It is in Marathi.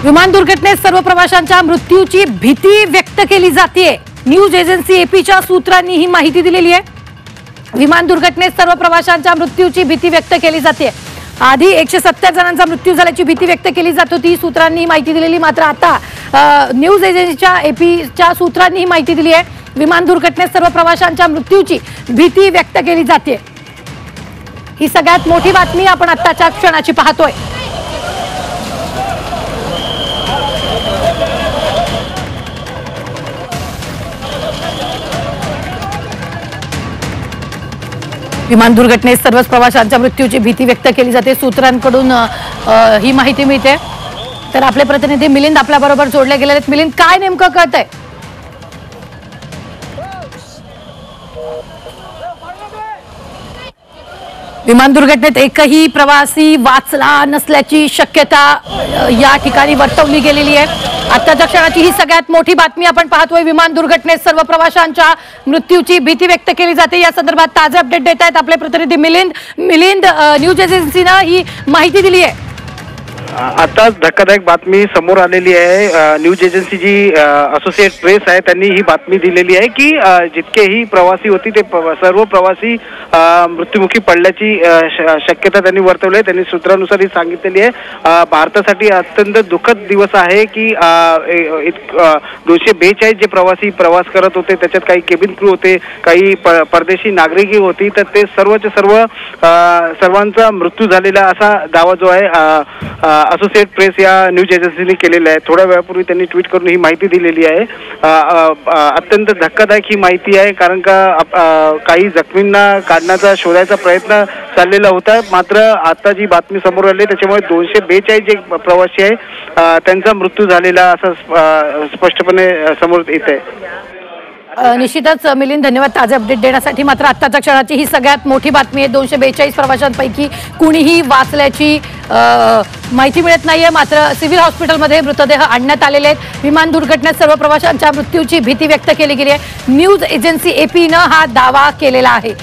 विमान दुर्घटनेत सर्व प्रवाशांच्या मृत्यूची भीती व्यक्त केली जाते। न्यूज एजन्सी एपीच्या सूत्रांनी ही माहिती दिलेली आहे। विमान दुर्घटनेत सर्व प्रवाशांच्या मृत्यूची भीती व्यक्त केली जाते। आधी 170 जणांचा मृत्यू झाल्याची भीती व्यक्त केली जात होती, सूत्रांनी माहिती दिलेली। मात्र आता न्यूज एजन्सीच्या एपीच्या सूत्रांनी ही माहिती दिली आहे। विमान दुर्घटनेत सर्व प्रवाशांच्या मृत्यूची भीती व्यक्त केली जाते। ही सगळ्यात मोठी बातमी आपण आत्ताच्या क्षणाची पाहतोय। विमान दुर्घटनेत सर्वच प्रवाशांच्या मृत्यूची भीती व्यक्त केली जाते, सूत्रांकडून ही माहिती मिळते। तर आपले प्रतिनिधी मिलिंद आपल्या बरोबर जोडले गेले आहेत। मिलिंद, काय नेमकं कळतंय? विमान दुर्घटनेत एकही प्रवासी वाचला नसल्याची शक्यता या ठिकाणी वर्तवली गेलेली आहे। आत्ताच्या क्षणाची ही सगळ्यात मोठी बातमी आपण पाहतोय। विमान दुर्घटनेत सर्व प्रवाशांच्या मृत्यूची भीती व्यक्त केली जाते। या संदर्भात ताजे अपडेट देत आहेत आपले प्रतिनिधी मिलिंद। न्यूज एजन्सीने ही माहिती दिली आहे। आता धक्कादायक बातमी समोर आलेली आहे। न्यूज एजन्सी जी असोसिएट प्रेस आहे त्यांनी ही बातमी दिलेली आहे की जितकेही प्रवासी होते ते सर्व प्रवासी मृत्युमुखी पडल्याची शक्यता त्यांनी वर्तवली आहे। त्यांनी सूत्रानुसार ही सांगितलेली आहे। भारतासाठी अत्यंत दुःखद दिवस आहे की 242 जे प्रवासी प्रवास करत होते त्याच्यात काही केबिन क्रू होते, काही परदेशी नागरिकही होती, तर ते सर्वांचा मृत्यू झालेला असा दावा जो आहे असोसिएट प्रेस या न्यूज एजन्सीने केलेला आहे। थोड्या वेळापूर्वी त्यांनी ट्विट करून ही माहिती दिलेली आहे। अत्यंत धक्कादायक ही माहिती आहे, कारण का काही जखमींना काढण्याचा शोधायचा प्रयत्न चाललेला होता। मात्र आता जी बातमी समोर आली त्याच्यामुळे 242 जे प्रवासी आहे त्यांचा मृत्यू झालेला असं स्पष्टपणे समोर येत आहे। निश्चितच मिलिंद, धन्यवाद ताजे अपडेट देण्यासाठी। मात्र आत्ताच्या क्षणाची ही सगळ्यात मोठी बातमी आहे। 242 प्रवाशांपैकी कुणीही वाचल्याची माहिती मिळत नाहीये। मात्र सिव्हिल हॉस्पिटलमध्ये मृतदेह आणण्यात आलेले आहेत। विमान दुर्घटनेत सर्व प्रवाशांच्या मृत्यूची भीती व्यक्त केली गेली आहे। न्यूज एजन्सी एपीनं हा दावा केलेला आहे।